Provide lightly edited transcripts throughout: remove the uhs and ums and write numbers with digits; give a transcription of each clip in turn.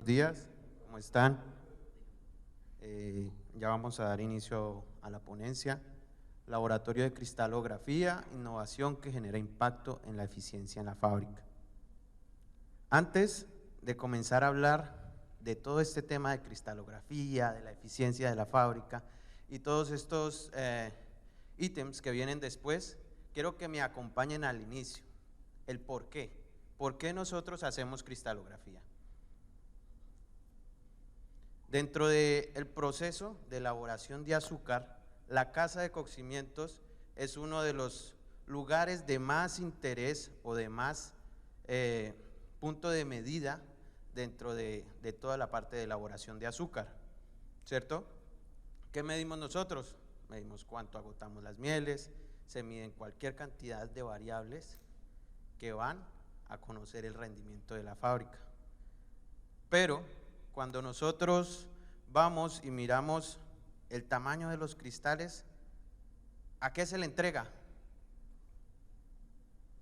Buenos días, ¿cómo están? Ya vamos a dar inicio a la ponencia. Laboratorio de Cristalografía, innovación que genera impacto en la eficiencia en la fábrica. Antes de comenzar a hablar de todo este tema de cristalografía, de la eficiencia de la fábrica y todos estos ítems que vienen después, quiero que me acompañen al inicio, el por qué. ¿Por qué nosotros hacemos cristalografía? Dentro del proceso de elaboración de azúcar, la casa de cocimientos es uno de los lugares de más interés o de más punto de medida dentro de toda la parte de elaboración de azúcar, ¿cierto? ¿Qué medimos nosotros? Medimos cuánto agotamos las mieles, se miden cualquier cantidad de variables que van a conocer el rendimiento de la fábrica. Pero cuando nosotros vamos y miramos el tamaño de los cristales, ¿a qué se le entrega?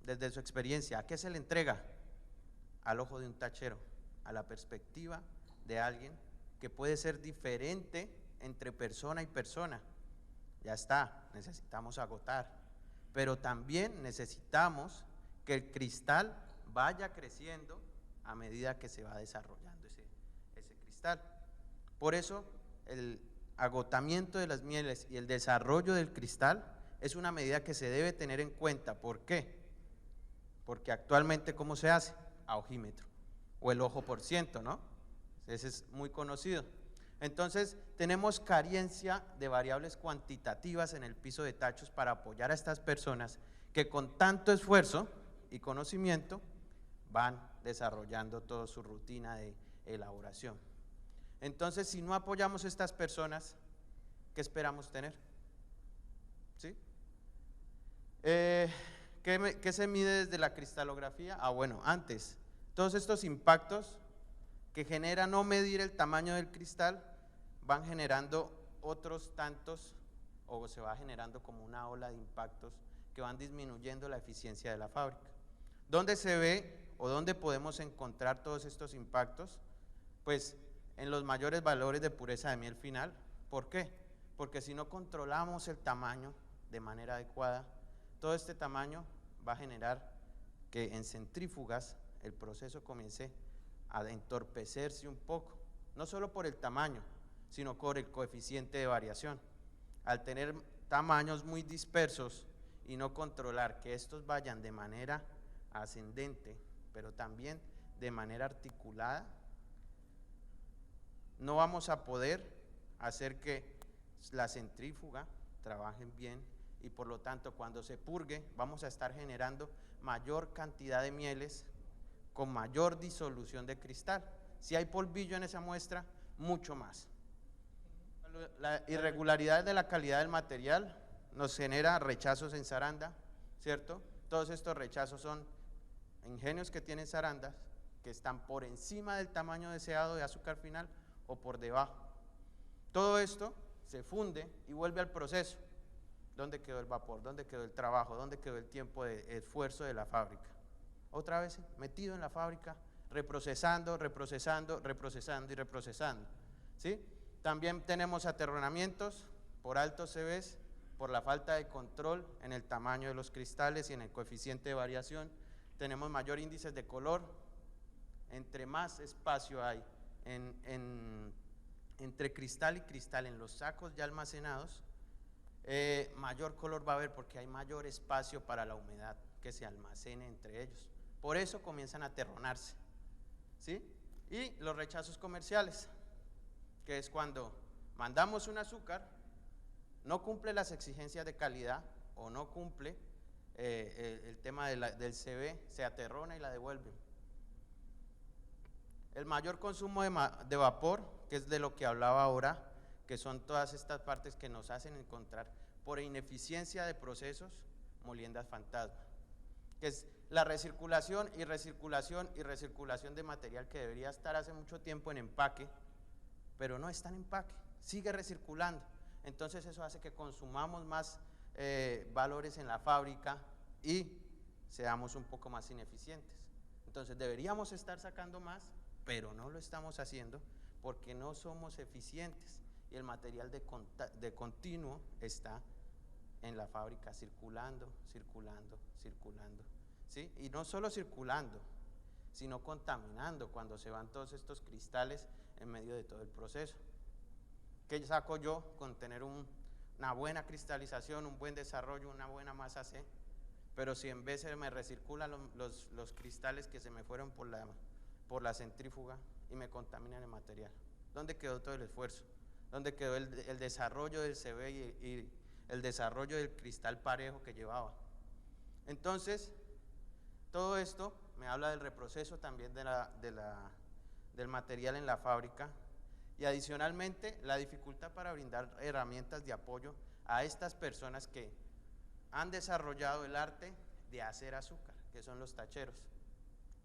Desde su experiencia, ¿a qué se le entrega? Al ojo de un tachero, a la perspectiva de alguien que puede ser diferente entre persona y persona. Ya está, necesitamos agotar, pero también necesitamos que el cristal vaya creciendo a medida que se va desarrollando ese cristal. Por eso el agotamiento de las mieles y el desarrollo del cristal es una medida que se debe tener en cuenta. ¿Por qué? Porque actualmente, ¿cómo se hace? A ojímetro o el ojo por ciento, ¿no? Ese es muy conocido. Entonces, tenemos carencia de variables cuantitativas en el piso de tachos para apoyar a estas personas que con tanto esfuerzo y conocimiento van desarrollando toda su rutina de elaboración. Entonces, si no apoyamos a estas personas, ¿qué esperamos tener? ¿Sí? ¿Qué se mide desde la cristalografía? Bueno, antes, todos estos impactos que genera no medir el tamaño del cristal van generando otros tantos, o se va generando como una ola de impactos que van disminuyendo la eficiencia de la fábrica. ¿Dónde se ve o dónde podemos encontrar todos estos impactos? Pues en los mayores valores de pureza de miel final. ¿Por qué? Porque si no controlamos el tamaño de manera adecuada, todo este tamaño va a generar que en centrífugas el proceso comience a entorpecerse un poco, no solo por el tamaño, sino por el coeficiente de variación. Al tener tamaños muy dispersos y no controlar que estos vayan de manera ascendente, pero también de manera articulada, no vamos a poder hacer que la centrífuga trabaje bien y por lo tanto cuando se purgue vamos a estar generando mayor cantidad de mieles con mayor disolución de cristal. Si hay polvillo en esa muestra, mucho más. La irregularidad de la calidad del material nos genera rechazos en zaranda, ¿cierto? Todos estos rechazos son ingenios que tienen zarandas que están por encima del tamaño deseado de azúcar final o por debajo. Todo esto se funde y vuelve al proceso. ¿Dónde quedó el vapor? ¿Dónde quedó el trabajo? ¿Dónde quedó el tiempo de esfuerzo de la fábrica? Otra vez metido en la fábrica, reprocesando, reprocesando, reprocesando y reprocesando, ¿sí? También tenemos aterronamientos por altos CVs, por la falta de control en el tamaño de los cristales y en el coeficiente de variación. Tenemos mayor índice de color, entre más espacio hay entre cristal y cristal en los sacos ya almacenados, mayor color va a haber porque hay mayor espacio para la humedad que se almacene entre ellos. Por eso comienzan a aterronarse, ¿sí? Y los rechazos comerciales, que es cuando mandamos un azúcar, no cumple las exigencias de calidad o no cumple el tema del CV, se aterrona y la devuelven. El mayor consumo de vapor, que es de lo que hablaba ahora, que son todas estas partes que nos hacen encontrar por ineficiencia de procesos, moliendas fantasma, que es la recirculación y recirculación y recirculación de material que debería estar hace mucho tiempo en empaque, pero no está en empaque, sigue recirculando. Entonces eso hace que consumamos más valores en la fábrica y seamos un poco más ineficientes. Entonces deberíamos estar sacando más, pero no lo estamos haciendo porque no somos eficientes y el material de continuo está en la fábrica circulando, ¿sí? Y no solo circulando, sino contaminando cuando se van todos estos cristales en medio de todo el proceso. ¿Qué saco yo con tener una buena cristalización, un buen desarrollo, una buena masa C? Pero si en vez se me recirculan los cristales que se me fueron por la centrífuga y me contaminan el material, ¿dónde quedó todo el esfuerzo? ¿Dónde quedó el desarrollo del CB y el desarrollo del cristal parejo que llevaba? Entonces, todo esto me habla del reproceso también del material en la fábrica y adicionalmente la dificultad para brindar herramientas de apoyo a estas personas que han desarrollado el arte de hacer azúcar, que son los tacheros.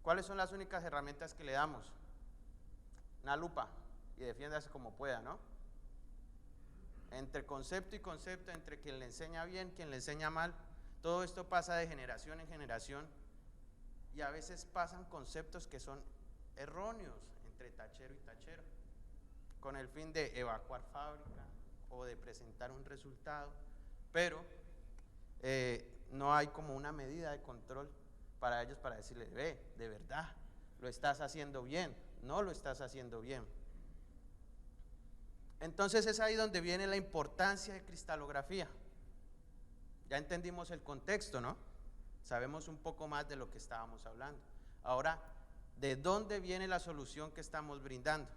¿Cuáles son las únicas herramientas que le damos? Una lupa y defiéndase como pueda, ¿no? Entre concepto y concepto, entre quien le enseña bien, quien le enseña mal, todo esto pasa de generación en generación y a veces pasan conceptos que son erróneos entre tachero y tachero, con el fin de evacuar fábrica o de presentar un resultado, pero no hay como una medida de control para ellos para decirle, ve, de verdad, lo estás haciendo bien, no lo estás haciendo bien. Entonces es ahí donde viene la importancia de cristalografía. Ya entendimos el contexto, ¿no? Sabemos un poco más de lo que estábamos hablando. Ahora, ¿de dónde viene la solución que estamos brindando?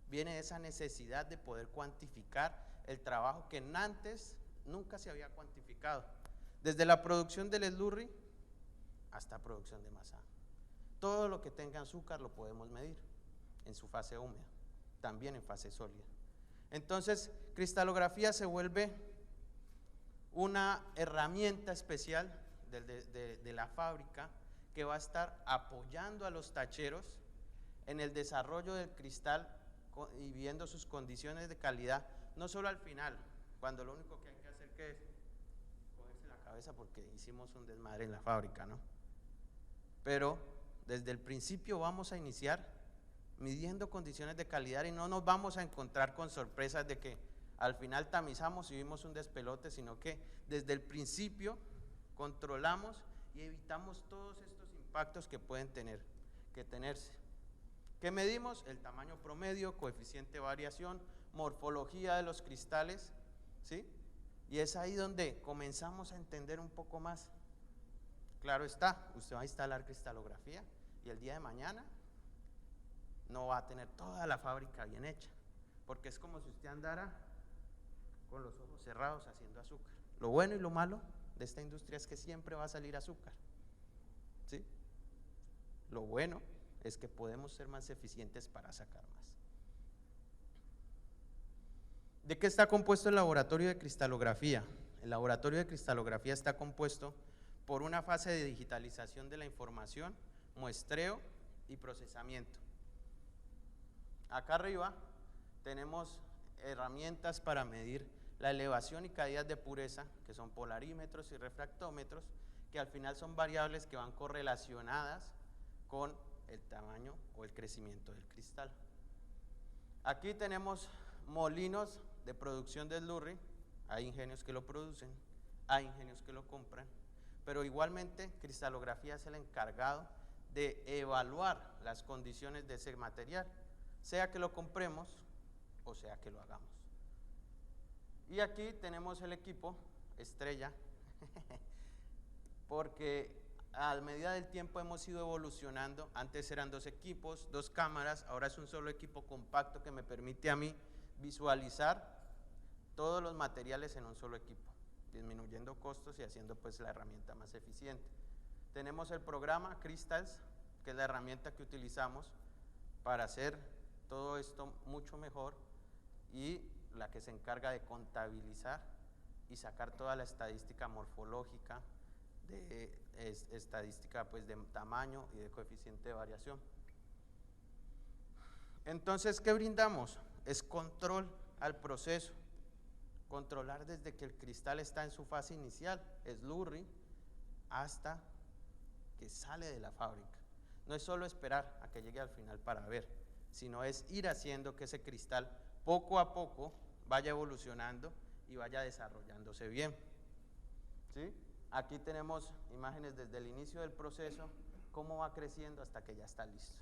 Viene esa necesidad de poder cuantificar el trabajo que antes nunca se había cuantificado. Desde la producción del slurry hasta producción de masa. Todo lo que tenga azúcar lo podemos medir en su fase húmeda, también en fase sólida. Entonces, cristalografía se vuelve una herramienta especial de la fábrica que va a estar apoyando a los tacheros en el desarrollo del cristal y viendo sus condiciones de calidad, no solo al final, cuando lo único que hay que hacer que es cogerse la cabeza porque hicimos un desmadre en la fábrica, ¿no? Pero desde el principio vamos a iniciar midiendo condiciones de calidad y no nos vamos a encontrar con sorpresas de que al final tamizamos y vimos un despelote, sino que desde el principio controlamos y evitamos todos estos impactos que pueden tenerse. ¿Qué medimos? El tamaño promedio, coeficiente de variación, morfología de los cristales, ¿sí? Y es ahí donde comenzamos a entender un poco más. Claro está, usted va a instalar cristalografía y el día de mañana no va a tener toda la fábrica bien hecha, porque es como si usted andara con los ojos cerrados haciendo azúcar. Lo bueno y lo malo de esta industria es que siempre va a salir azúcar, ¿sí? Lo bueno es que podemos ser más eficientes para sacar más. ¿De qué está compuesto el laboratorio de cristalografía? El laboratorio de cristalografía está compuesto por una fase de digitalización de la información, muestreo y procesamiento. Acá arriba tenemos herramientas para medir la elevación y caídas de pureza, que son polarímetros y refractómetros, que al final son variables que van correlacionadas con el tamaño o el crecimiento del cristal. Aquí tenemos molinos de producción de slurry, hay ingenios que lo producen, hay ingenios que lo compran, pero igualmente cristalografía es el encargado de evaluar las condiciones de ese material, sea que lo compremos o sea que lo hagamos. Y aquí tenemos el equipo estrella, porque a medida del tiempo hemos ido evolucionando. Antes eran 2 equipos, 2 cámaras, ahora es un solo equipo compacto que me permite a mí visualizar todos los materiales en un solo equipo, disminuyendo costos y haciendo pues la herramienta más eficiente. Tenemos el programa Crystals, que es la herramienta que utilizamos para hacer todo esto mucho mejor y la que se encarga de contabilizar y sacar toda la estadística morfológica, de estadística pues de tamaño y de coeficiente de variación. Entonces, ¿qué brindamos? Es control al proceso, controlar desde que el cristal está en su fase inicial, slurry, hasta que sale de la fábrica. No es solo esperar a que llegue al final para ver, sino es ir haciendo que ese cristal poco a poco vaya evolucionando y vaya desarrollándose bien. ¿Sí? Aquí tenemos imágenes desde el inicio del proceso, cómo va creciendo hasta que ya está listo.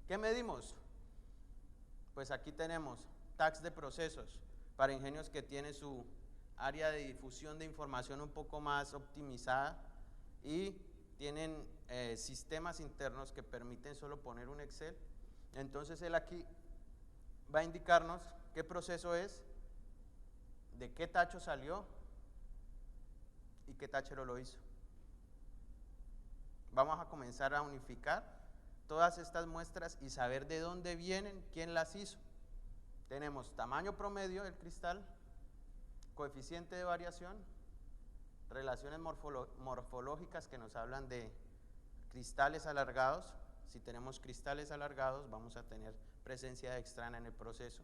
¿Qué medimos? Pues aquí tenemos tags de procesos para ingenios que tienen su área de difusión de información un poco más optimizada y tienen sistemas internos que permiten solo poner un Excel. Entonces él aquí va a indicarnos qué proceso es, de qué tacho salió y qué tachero lo hizo. Vamos a comenzar a unificar todas estas muestras y saber de dónde vienen, quién las hizo. Tenemos tamaño promedio del cristal, coeficiente de variación, relaciones morfológicas que nos hablan de cristales alargados. Si tenemos cristales alargados, vamos a tener presencia de extrana en el proceso.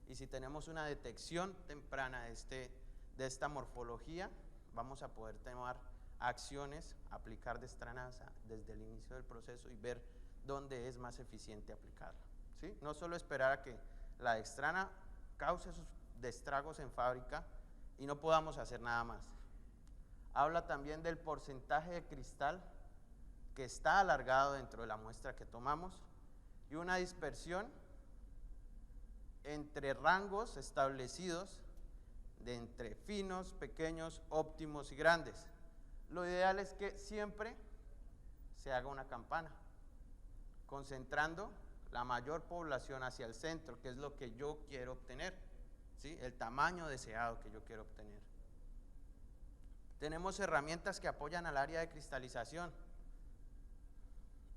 Y si tenemos una detección temprana de esta morfología, vamos a poder tomar acciones, aplicar destranasa desde el inicio del proceso y ver dónde es más eficiente aplicarla. ¿Sí? No solo esperar a que la dextrana cause sus estragos en fábrica y no podamos hacer nada más. Habla también del porcentaje de cristal que está alargado dentro de la muestra que tomamos y una dispersión entre rangos establecidos de entre finos, pequeños, óptimos y grandes. Lo ideal es que siempre se haga una campana, concentrando la mayor población hacia el centro, que es lo que yo quiero obtener, ¿sí? El tamaño deseado que yo quiero obtener. Tenemos herramientas que apoyan al área de cristalización,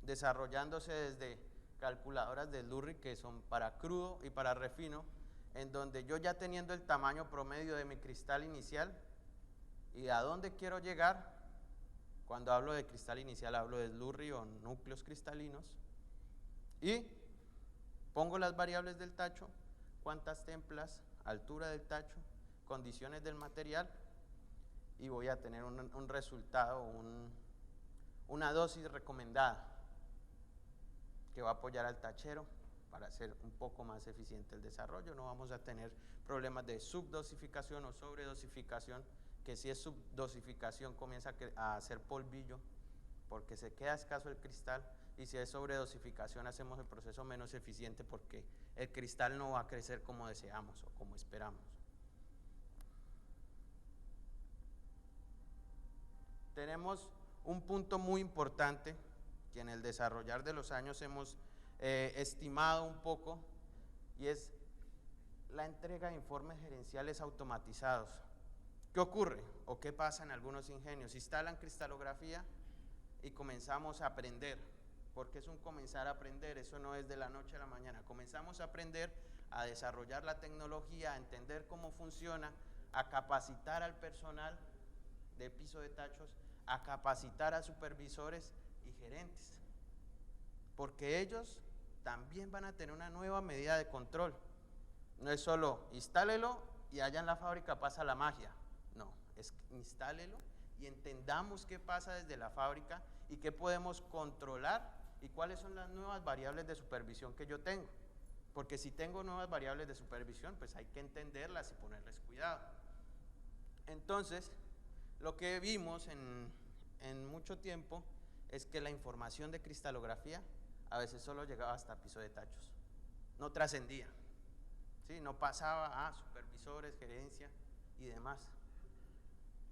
desarrollándose desde calculadoras de Lurry que son para crudo y para refino, en donde yo ya teniendo el tamaño promedio de mi cristal inicial y a dónde quiero llegar, cuando hablo de cristal inicial hablo de Lurry o núcleos cristalinos, y pongo las variables del tacho, cuántas templas, altura del tacho, condiciones del material, y voy a tener un resultado, una dosis recomendada que va a apoyar al tachero para hacer un poco más eficiente el desarrollo. No vamos a tener problemas de subdosificación o sobredosificación, que si es subdosificación comienza a hacer polvillo porque se queda escaso el cristal, y si es sobredosificación hacemos el proceso menos eficiente porque el cristal no va a crecer como deseamos o como esperamos. Tenemos un punto muy importante que en el desarrollar de los años hemos estimado un poco, y es la entrega de informes gerenciales automatizados. ¿Qué ocurre o qué pasa en algunos ingenios? Instalan cristalografía y comenzamos a aprender, porque es un comenzar a aprender, eso no es de la noche a la mañana. Comenzamos a aprender, a desarrollar la tecnología, a entender cómo funciona, a capacitar al personal de piso de tachos, a capacitar a supervisores y gerentes, porque ellos también van a tener una nueva medida de control. No es solo instálelo y allá en la fábrica pasa la magia, no, es instálelo y entendamos qué pasa desde la fábrica y qué podemos controlar y cuáles son las nuevas variables de supervisión que yo tengo, porque si tengo nuevas variables de supervisión, pues hay que entenderlas y ponerles cuidado. Entonces, lo que vimos en mucho tiempo es que la información de cristalografía a veces solo llegaba hasta piso de tachos, no trascendía, ¿sí? No pasaba a supervisores, gerencia y demás.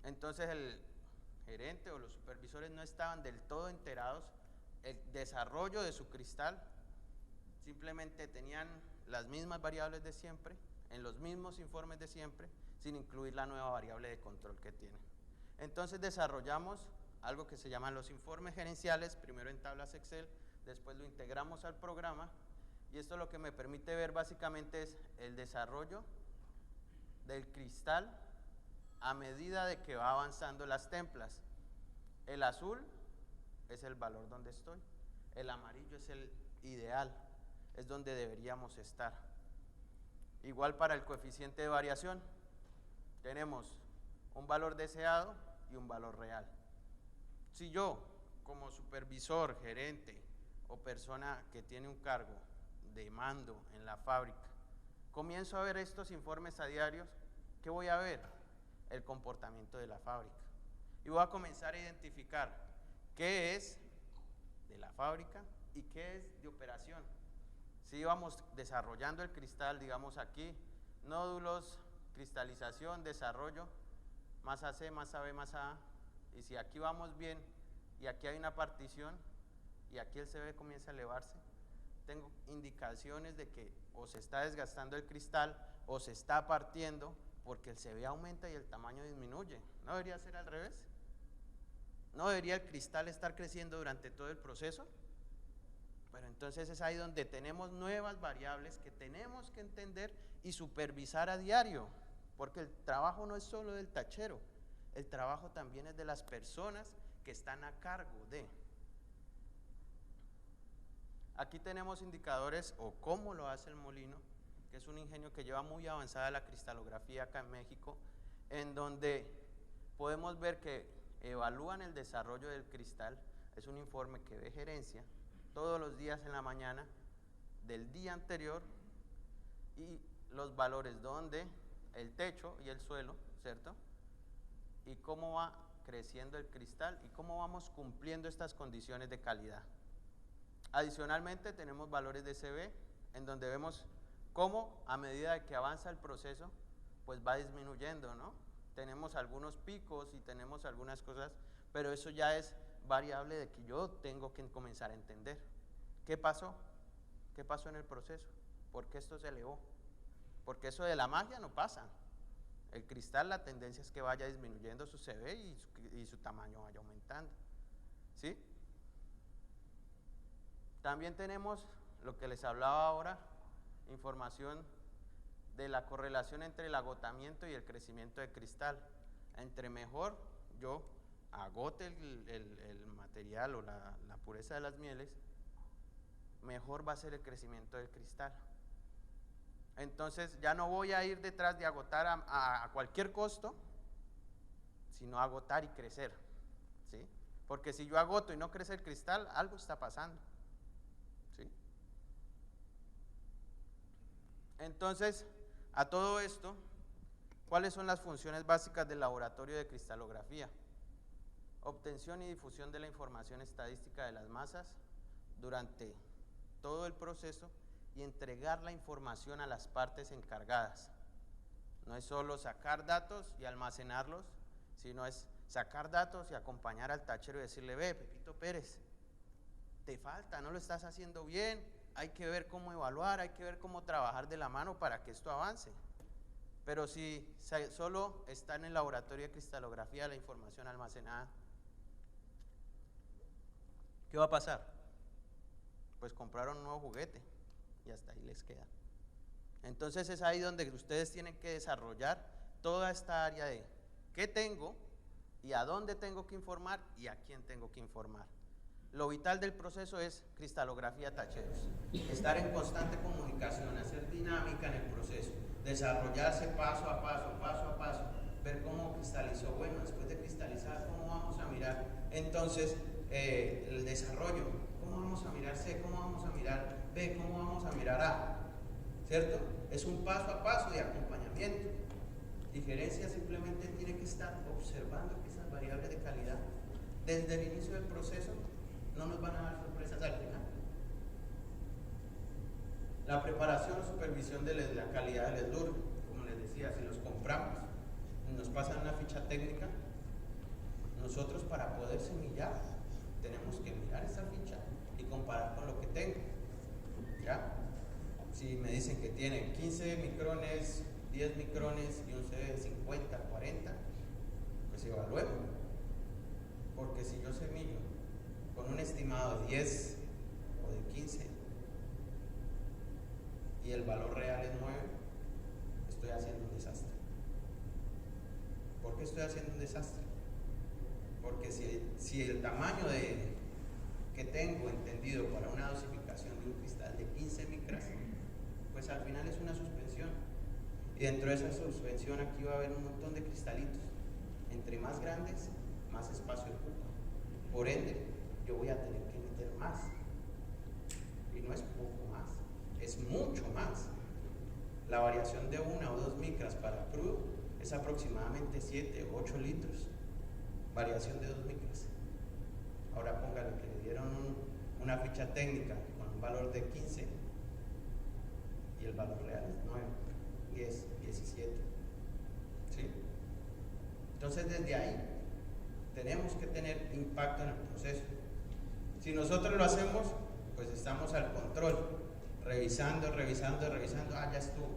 Entonces el gerente o los supervisores no estaban del todo enterados el desarrollo de su cristal, simplemente tenían las mismas variables de siempre, en los mismos informes de siempre, sin incluir la nueva variable de control que tienen. Entonces desarrollamos algo que se llaman los informes gerenciales, primero en tablas Excel, después lo integramos al programa, y esto lo que me permite ver básicamente es el desarrollo del cristal a medida de que va avanzando las templas. El azul es el valor donde estoy, el amarillo es el ideal, es donde deberíamos estar. Igual para el coeficiente de variación, tenemos un valor deseado y un valor real. Si yo como supervisor, gerente o persona que tiene un cargo de mando en la fábrica, comienzo a ver estos informes a diarios, ¿qué voy a ver? El comportamiento de la fábrica. Y voy a comenzar a identificar qué es de la fábrica y qué es de operación. Si vamos desarrollando el cristal, digamos aquí, nódulos, cristalización, desarrollo, más AC, más AB, más A, y si aquí vamos bien y aquí hay una partición y aquí el CB comienza a elevarse, tengo indicaciones de que o se está desgastando el cristal o se está partiendo porque el CB aumenta y el tamaño disminuye. ¿No debería ser al revés? ¿No debería el cristal estar creciendo durante todo el proceso? Bueno, entonces es ahí donde tenemos nuevas variables que tenemos que entender y supervisar a diario, porque el trabajo no es solo del tachero, el trabajo también es de las personas que están a cargo de. Aquí tenemos indicadores o cómo lo hace el molino, que es un ingenio que lleva muy avanzada la cristalografía acá en México, en donde podemos ver que evalúan el desarrollo del cristal. Es un informe que ve gerencia todos los días en la mañana del día anterior y los valores donde el techo y el suelo, ¿cierto? Y cómo va creciendo el cristal y cómo vamos cumpliendo estas condiciones de calidad. Adicionalmente tenemos valores de CB en donde vemos cómo a medida de que avanza el proceso pues va disminuyendo, ¿no? Tenemos algunos picos y tenemos algunas cosas, pero eso ya es variable de que yo tengo que comenzar a entender. ¿Qué pasó? ¿Qué pasó en el proceso? ¿Por qué esto se elevó? Porque eso de la magia no pasa. El cristal, la tendencia es que vaya disminuyendo su CB y su tamaño vaya aumentando, ¿sí? También tenemos lo que les hablaba ahora, información de la correlación entre el agotamiento y el crecimiento de cristal. Entre mejor yo agote el material o la pureza de las mieles, mejor va a ser el crecimiento del cristal. Entonces ya no voy a ir detrás de agotar a cualquier costo, sino agotar y crecer, ¿sí? Porque si yo agoto y no crece el cristal, algo está pasando, ¿sí? Entonces, a todo esto, ¿cuáles son las funciones básicas del laboratorio de cristalografía? Obtención y difusión de la información estadística de las masas durante todo el proceso y entregar la información a las partes encargadas. No es solo sacar datos y almacenarlos, sino es sacar datos y acompañar al tachero y decirle, ve, Pepito Pérez, te falta, no lo estás haciendo bien, hay que ver cómo evaluar, hay que ver cómo trabajar de la mano para que esto avance. Pero si solo está en el laboratorio de cristalografía la información almacenada, ¿qué va a pasar? Pues compraron un nuevo juguete y hasta ahí les queda. Entonces es ahí donde ustedes tienen que desarrollar toda esta área de qué tengo y a dónde tengo que informar y a quién tengo que informar. Lo vital del proceso es cristalografía tacheros, estar en constante comunicación, hacer dinámica en el proceso, desarrollarse paso a paso, ver cómo cristalizó, bueno, después de cristalizar, cómo vamos a mirar entonces el desarrollo, cómo vamos a mirar C, cómo vamos a mirar B, cómo vamos a mirar A, ¿cierto? Es un paso a paso de acompañamiento. Y gerencia simplemente tiene que estar observando que esas variables de calidad desde el inicio del proceso no nos van a dar sorpresas al final. La preparación o supervisión de la calidad del ESLUR, como les decía, si los compramos, nos pasan una ficha técnica, nosotros para poder semillar tenemos que mirar esa ficha y comparar con lo que tengo, ¿ya? Si me dicen que tiene 15 micrones, 10 micrones y un CD de 50, 40, pues evaluemos, porque si yo semillo con un estimado de 10 o de 15 y el valor real es 9, estoy haciendo un desastre. ¿Por qué estoy haciendo un desastre? Porque si el tamaño que tengo entendido para una dosificación de un cristal de 15 micras, pues al final es una suspensión. Y dentro de esa suspensión aquí va a haber un montón de cristalitos. Entre más grandes, más espacio ocupa. Por ende, yo voy a tener que meter más. Y no es poco más, es mucho más. La variación de 1 o 2 micras para crudo es aproximadamente 7 o 8 litros. Variación de 2 micras. Ahora póngale que le dieron una ficha técnica con un valor de 15 y el valor real es 9, 10, 17. ¿Sí? Entonces desde ahí tenemos que tener impacto en el proceso. Si nosotros lo hacemos, pues estamos al control, revisando, ya estuvo.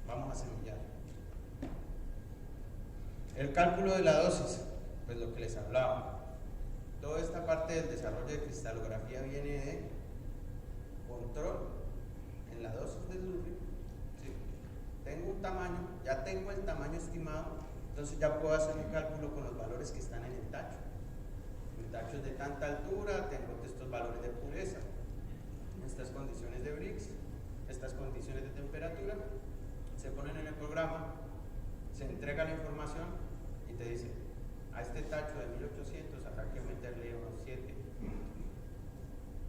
Vamos a semillar. El cálculo de la dosis, pues lo que les hablaba. Toda esta parte del desarrollo de cristalografía viene de control en la dosis del Lurri. ¿Sí? Tengo un tamaño, ya tengo el tamaño estimado, entonces ya puedo hacer un cálculo con los valores que están en el tacho. El tacho es de tanta altura, tengo estos valores de pureza, estas condiciones de Brix, estas condiciones de temperatura, se ponen en el programa, se entrega la información y te dice, a este tacho de 1800 habrá que meterle unos 7,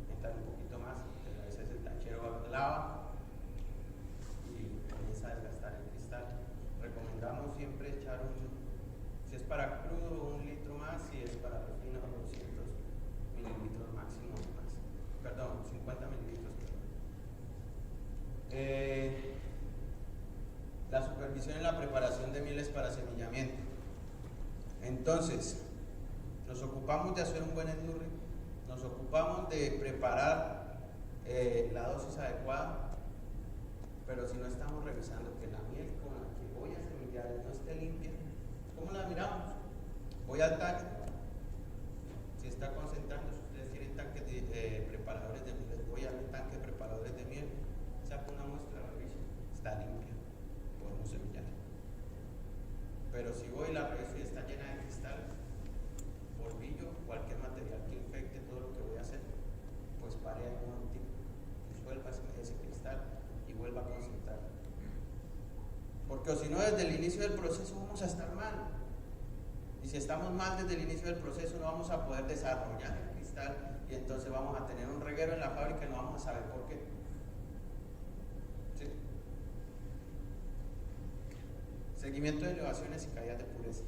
meter un poquito más, pero a veces el tachero lava y comienza a desgastar el cristal. Recomendamos siempre echar si es para crudo, 1 litro más, si es para refino, 200 mililitros máximo más. Perdón, 50 mililitros. La supervisión en la preparación de mieles para semillamiento. Entonces, nos ocupamos de hacer un buen endurri, nos ocupamos de preparar la dosis adecuada, pero si no estamos revisando que la miel con la que voy a semillar no esté limpia, ¿cómo la miramos? Voy al tanque, si está concentrando, si ustedes tienen tanques de preparadores de miel, voy al tanque de preparadores de miel, saco una muestra, reviso, está limpia, podemos semillar. Pero si voy y la reviso y está llena de cristal, polvillo, cualquier material que infecte todo lo que voy a hacer, pues pare ahí un momentito, disuelva ese cristal y vuelva a concentrar. Porque si no, desde el inicio del proceso vamos a estar mal. Y si estamos mal desde el inicio del proceso, no vamos a poder desarrollar el cristal y entonces vamos a tener un reguero en la fábrica y no vamos a saber por qué. ¿Sí? Seguimiento de elevaciones y caídas de pureza.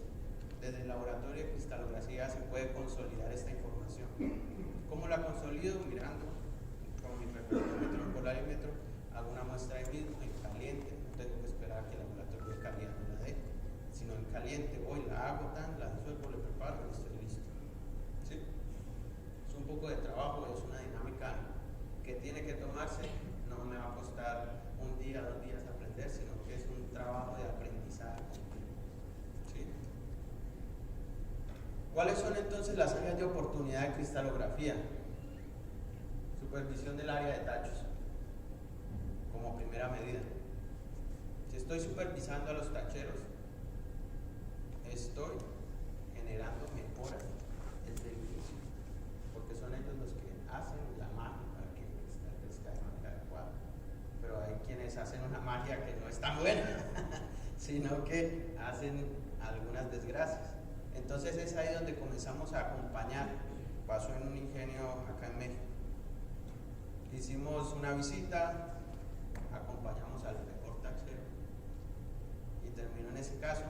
Desde el laboratorio de cristalografía se puede consolidar esta información. ¿Cómo la consolido? Mirando con mi reflectómetro, mi polarímetro, hago una muestra de mismo en caliente, no tengo que esperar que el laboratorio de calidad me la dé, sino en caliente voy, la hago la disuelvo, le preparo y estoy listo. ¿Sí? Es un poco de trabajo, es una dinámica que tiene que tomarse, no me va a costar 1 día, 2 días aprender, sino que es un trabajo de aprendizaje. ¿Sí? ¿Cuáles son entonces las áreas de oportunidad de cristalografía? Supervisión del área de tachos, como primera medida. Si estoy supervisando a los tacheros, estoy generando mejoras desde el inicio, porque son ellos los que hacen la magia para que el cristal crezca de manera adecuada. Pero hay quienes hacen una magia que no es tan buena, sino que hacen algunas desgracias. Entonces es ahí donde comenzamos a acompañar. Pasó en un ingenio acá en México. Hicimos una visita, acompañamos al mejor tachero y terminó en ese caso,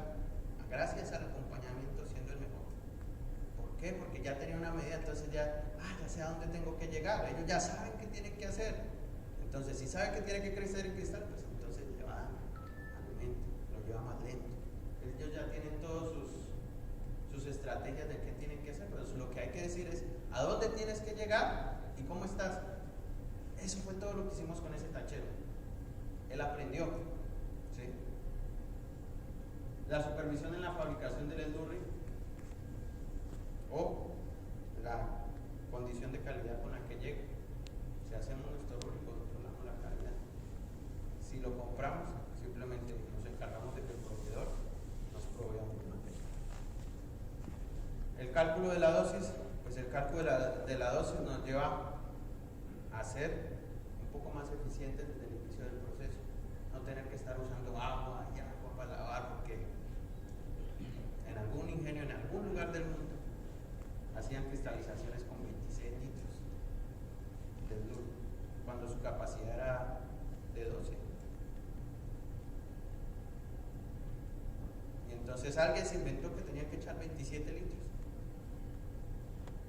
gracias al acompañamiento, siendo el mejor. ¿Por qué? Porque ya tenía una medida, entonces ya sé a dónde tengo que llegar. Ellos ya saben qué tienen que hacer. Entonces, si sabe que tiene que crecer el cristal, pues entonces le va alimento, lo lleva más lento. Ellos ya tienen todas sus estrategias de qué tienen que hacer, pero lo que hay que decir es a dónde tienes que llegar y cómo estás. Eso fue todo lo que hicimos con ese tachero. Él aprendió. ¿Sí? La supervisión en la fabricación del endurri o la condición de calidad con la que llega. Si hacemos nuestro endurri, controlamos la calidad. Si lo compramos, simplemente nos encargamos de que el proveedor nos provea un material. El cálculo de la dosis, pues el cálculo de la dosis nos lleva a ser un poco más eficientes desde el inicio del proceso, no tener que estar usando agua y agua para lavar, porque en algún ingenio, en algún lugar del mundo, hacían cristalizaciones con 26 litros de blue, cuando su capacidad era de 12. Y entonces alguien se inventó que tenía que echar 27 litros.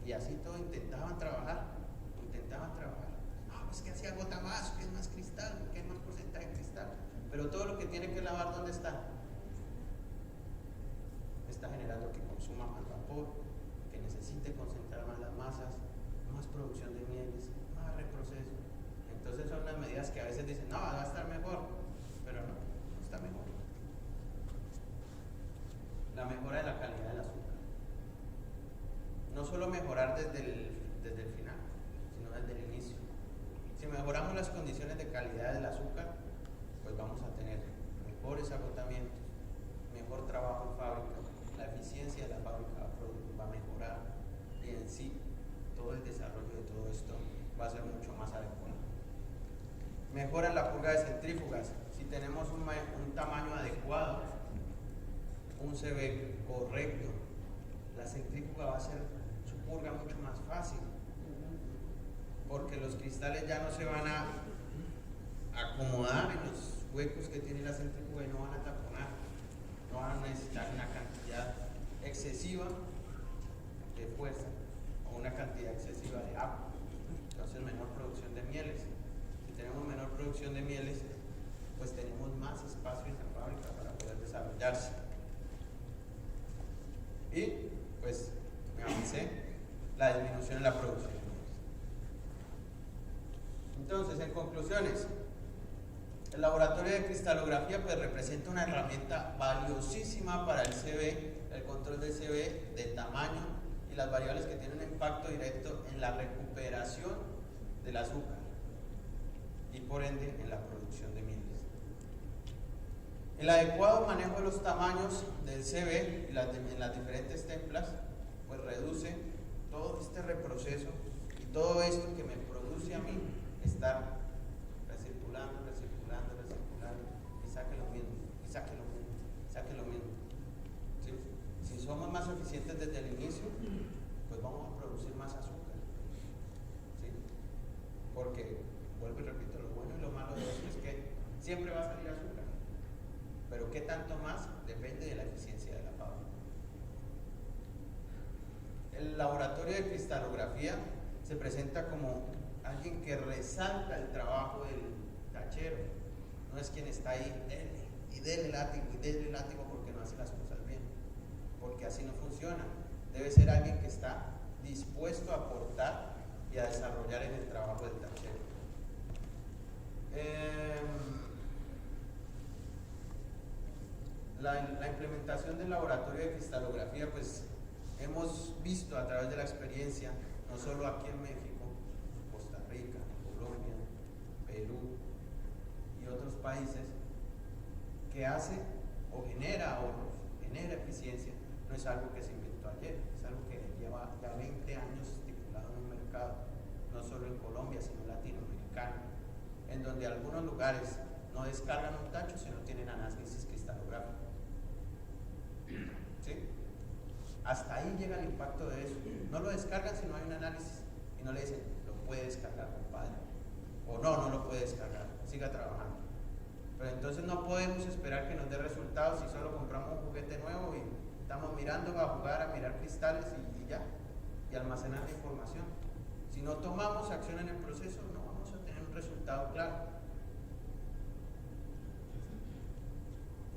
Y así todo intentaban trabajar. No, pues que así agota más, que es más cristal, que es más porcentaje de cristal. Pero todo lo que tiene que lavar, ¿dónde está? Está generando que consuma más vapor, que necesite concentrar más las masas, más producción de mieles, más reproceso. Entonces son las medidas que a veces dicen, no, va a estar mejor, pero no está mejor. La mejora de la calidad del azúcar. No solo mejorar desde el final, sino desde el inicio. Si mejoramos las condiciones de calidad del azúcar, pues vamos a tener mejores agotamientos, mejor trabajo en fábrica, la eficiencia de la fábrica va a mejorar y en sí todo el desarrollo de todo esto va a ser mucho más adecuado. Mejora la purga de centrífugas. Si tenemos un tamaño adecuado, un CV correcto, la centrífuga va a hacer su purga mucho más fácil, porque los cristales ya no se van a acomodar en los huecos que tiene la centrífuga y no van a taponar, no van a necesitar una cantidad excesiva de fuerza o una cantidad excesiva de agua. Entonces menor producción de mieles. Si tenemos menor producción de mieles, pues tenemos más espacio en la fábrica para poder desarrollarse. Y pues me avancé, la disminución en la producción de mieles. Entonces, en conclusiones, el laboratorio de cristalografía pues representa una herramienta valiosísima para el CV, el control del CV, de tamaño y las variables que tienen un impacto directo en la recuperación del azúcar y por ende en la producción de mieles. El adecuado manejo de los tamaños del CV en las diferentes templas pues reduce todo este reproceso y todo esto que me produce a mí estar recirculando y saque lo mismo, ¿sí? Si somos más eficientes desde el inicio, pues vamos a producir más azúcar, ¿sí? Porque, vuelvo y repito, lo bueno y lo malo de eso es que siempre va a salir azúcar, pero qué tanto más depende de la eficiencia de la fábrica. El laboratorio de cristalografía se presenta como alguien que resalta el trabajo del tachero. No es quien está ahí, dele látigo porque no hace las cosas bien, porque así no funciona. Debe ser alguien que está dispuesto a aportar y a desarrollar en el trabajo del tachero. La implementación del laboratorio de cristalografía, pues hemos visto a través de la experiencia, no solo aquí en México, Costa Rica, Colombia, Perú y otros países, que hace o genera ahorros, genera eficiencia. No es algo que se inventó ayer, es algo que lleva ya 20 años estipulado en un mercado, no solo en Colombia, sino latinoamericano, en donde algunos lugares no descargan un tacho si no tienen análisis cristalográfico. ¿Sí? Hasta ahí llega el impacto de eso. No lo descargan si no hay un análisis y no le dicen, lo puede descargar, compadre, o no lo puede descargar, siga trabajando. Pero entonces no podemos esperar que nos dé resultados si solo compramos un juguete nuevo y estamos mirando a jugar, a mirar cristales y ya, y almacenar la información. Si no tomamos acción en el proceso, no vamos a tener un resultado claro.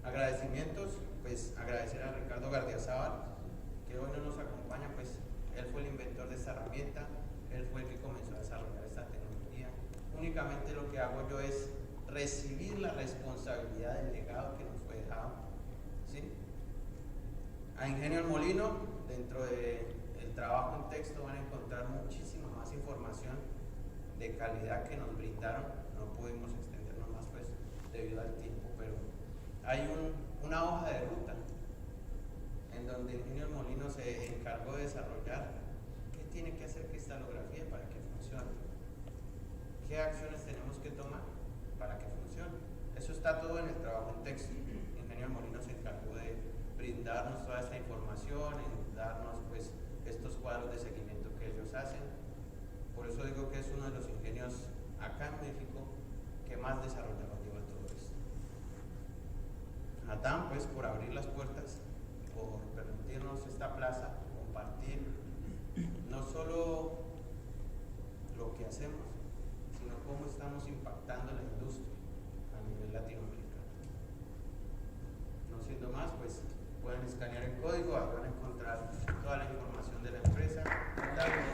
Agradecimientos, pues agradecer a Ricardo Gardiazabal, que hoy no nos acompaña, pues él fue el inventor de esta herramienta, él fue el que comenzó a desarrollar esta tecnología. Únicamente lo que hago yo es recibir la responsabilidad del legado que nos fue dejado, ¿sí? A Ingenio El Molino, dentro del trabajo en texto van a encontrar muchísima más información de calidad que nos brindaron. No pudimos extendernos más pues debido al tiempo, pero hay una hoja de ruta en donde Ingenio El Molino se encargó de desarrollar qué tiene que hacer cristalografía para que funcione, qué acciones tenemos que tomar para que funcione. Eso está todo en el trabajo en texto. Ingenio El Molino se encargó de brindarnos toda esta información, en darnos pues estos cuadros de ellos hacen. Por eso digo que es uno de los ingenios acá en México que más desarrollado lleva todo esto. Natán, pues, por abrir las puertas, por permitirnos esta plaza, compartir no solo lo que hacemos, sino cómo estamos impactando la industria a nivel latinoamericano. No siendo más, pues pueden escanear el código, ahí van a encontrar toda la información de la empresa. Gracias.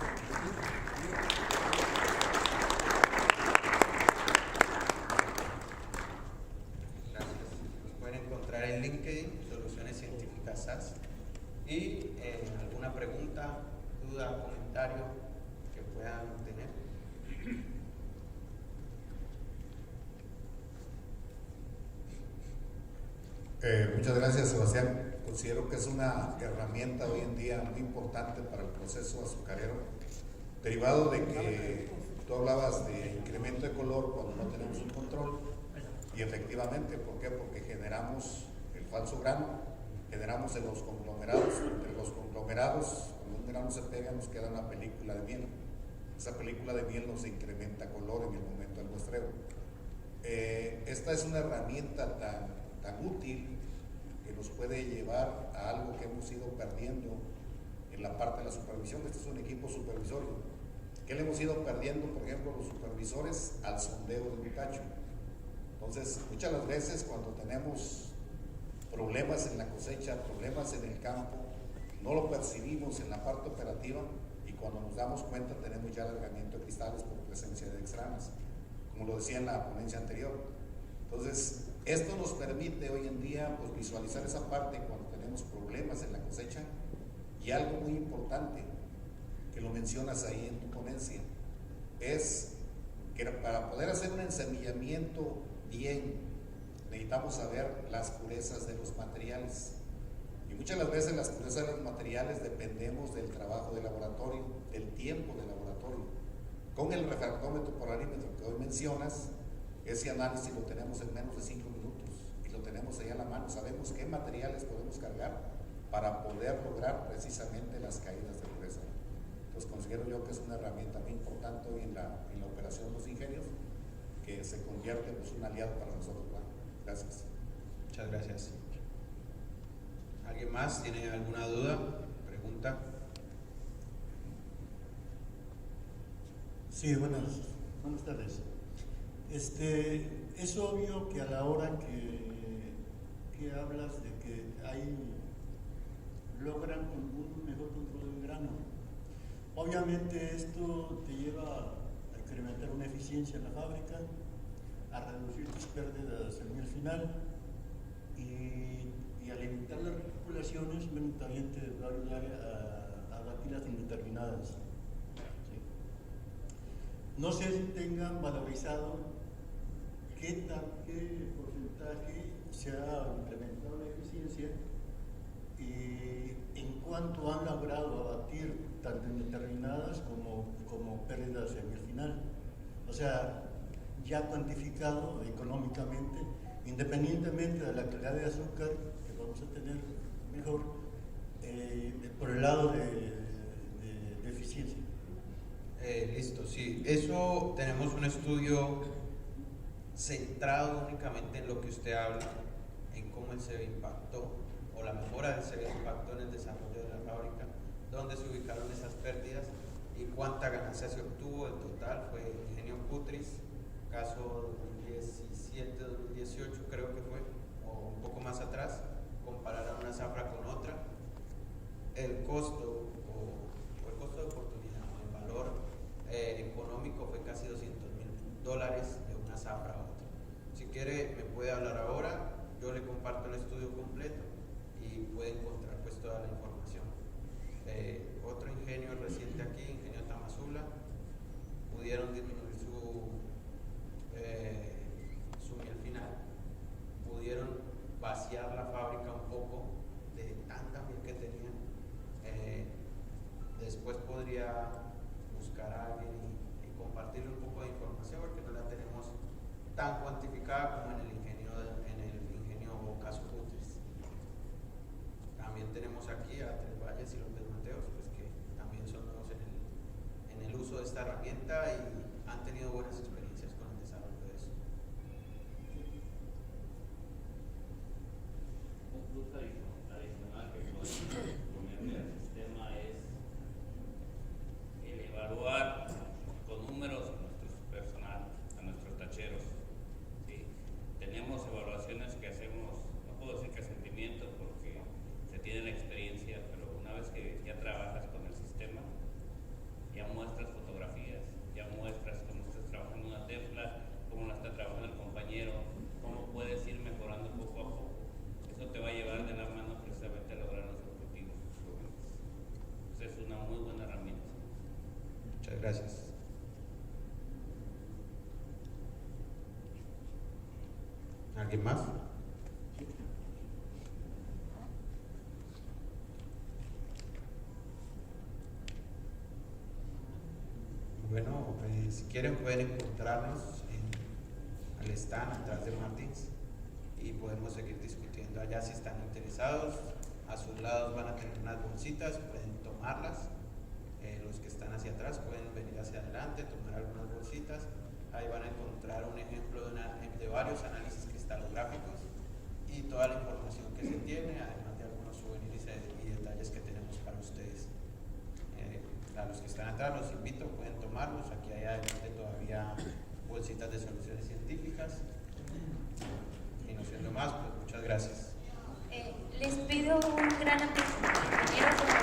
Nos pueden encontrar en LinkedIn, Soluciones Científicas SAS. Y alguna pregunta, duda, comentario que puedan tener. Muchas gracias, Sebastián. Considero que es una herramienta hoy en día muy importante para el proceso azucarero, derivado de que tú hablabas de incremento de color cuando no tenemos un control, y efectivamente, ¿por qué? Porque generamos el falso grano, generamos en los conglomerados, entre los conglomerados, cuando un grano se pega nos queda una película de miel. Esa película de miel nos incrementa color en el momento del muestreo. Esta es una herramienta tan útil que nos puede llevar a algo que hemos ido perdiendo en la parte de la supervisión. Este es un equipo supervisorio. ¿Qué le hemos ido perdiendo, por ejemplo, los supervisores? Al sondeo de un cacho. Entonces, muchas las veces cuando tenemos problemas en la cosecha, problemas en el campo, no lo percibimos en la parte operativa, y cuando nos damos cuenta tenemos ya alargamiento de cristales por presencia de extranas, como lo decía en la ponencia anterior. Entonces, esto nos permite hoy en día pues, visualizar esa parte cuando tenemos problemas en la cosecha. Y algo muy importante, que lo mencionas ahí en tu ponencia, es que para poder hacer un ensemillamiento bien, necesitamos saber las purezas de los materiales. Y muchas de las veces las purezas de los materiales dependemos del trabajo de laboratorio, del tiempo de laboratorio. Con el refractómetro polarímetro que hoy mencionas, ese análisis lo tenemos en menos de 5 minutos y lo tenemos ahí a la mano. Sabemos qué materiales podemos cargar para poder lograr precisamente las caídas de pureza. Entonces considero yo que es una herramienta muy importante hoy en la operación de los ingenios, que se convierte en pues, un aliado para nosotros. ¿Verdad? Gracias. Muchas gracias. ¿Alguien más tiene alguna duda, pregunta? Sí, buenas tardes. Es obvio que a la hora que hablas de que logran un mejor control del grano, obviamente esto te lleva a incrementar una eficiencia en la fábrica, a reducir tus pérdidas en el final y a limitar las recirculaciones, también te va a ayudar a abatir las indeterminadas. ¿Sí? No sé si tengan valorizado qué porcentaje se ha incrementado la eficiencia y en cuánto han logrado abatir tanto indeterminadas como pérdidas en el final. O sea, ya cuantificado económicamente, independientemente de la calidad de azúcar que vamos a tener mejor, por el lado de eficiencia. Listo, sí. Eso tenemos un estudio centrado únicamente en lo que usted habla, en cómo el CB impactó, o la mejora del CB impactó en el desarrollo de la fábrica, dónde se ubicaron esas pérdidas y cuánta ganancia se obtuvo. El total fue el ingenio Cutris, caso 2017-2018 creo que fue, o un poco más atrás, comparar a una zafra con otra. El costo, o el costo de oportunidad, o el valor económico fue casi $200,000 de una zafra a otra. Si quiere me puede hablar ahora, yo le comparto el estudio completo y puede encontrar pues toda la información. Otro ingenio reciente aquí, ingenio Tamazula, pudieron disminuir su miel final, pudieron vaciar la fábrica un poco de tanta miel que tenían. Después podría buscar a alguien y compartirle un poco de información, porque no la tenemos tan cuantificada como en el ingenio Caso Cutris. También tenemos aquí a Tres Valles y López Mateos, pues que también son nuevos herramienta y han tenido buenas experiencias con el desarrollo de eso. Un plus adicional que podemos ponerle al sistema es el evaluar con números a nuestros personal, a nuestros tacheros. ¿Sí? Tenemos evaluaciones que hacemos, no puedo decir que a sentimiento porque se tiene la experiencia, pero una vez que ya trabajas con el sistema, ya muestras fotografías, ya muestras cómo estás trabajando una tefla, cómo la está trabajando el compañero, cómo puedes ir mejorando poco a poco. Eso te va a llevar de la mano precisamente a lograr los objetivos. Entonces es una muy buena herramienta. Muchas gracias. ¿Alguien más? Bueno, si quieren pueden encontrarnos al stand atrás de Martins y podemos seguir discutiendo allá si están interesados. A sus lados van a tener unas bolsitas, pueden tomarlas. Los que están hacia atrás pueden venir hacia adelante, tomar algunas bolsitas. Ahí van a encontrar un ejemplo de varios análisis cristalográficos y toda la información que se tiene, además de algunos souvenirs y detalles que tenemos para ustedes. A los que están atrás los invito, pueden tomarlos. Aquí hay además de todavía bolsitas de soluciones científicas. Y no siendo más, pues muchas gracias. Les pido un gran aplauso, compañeros.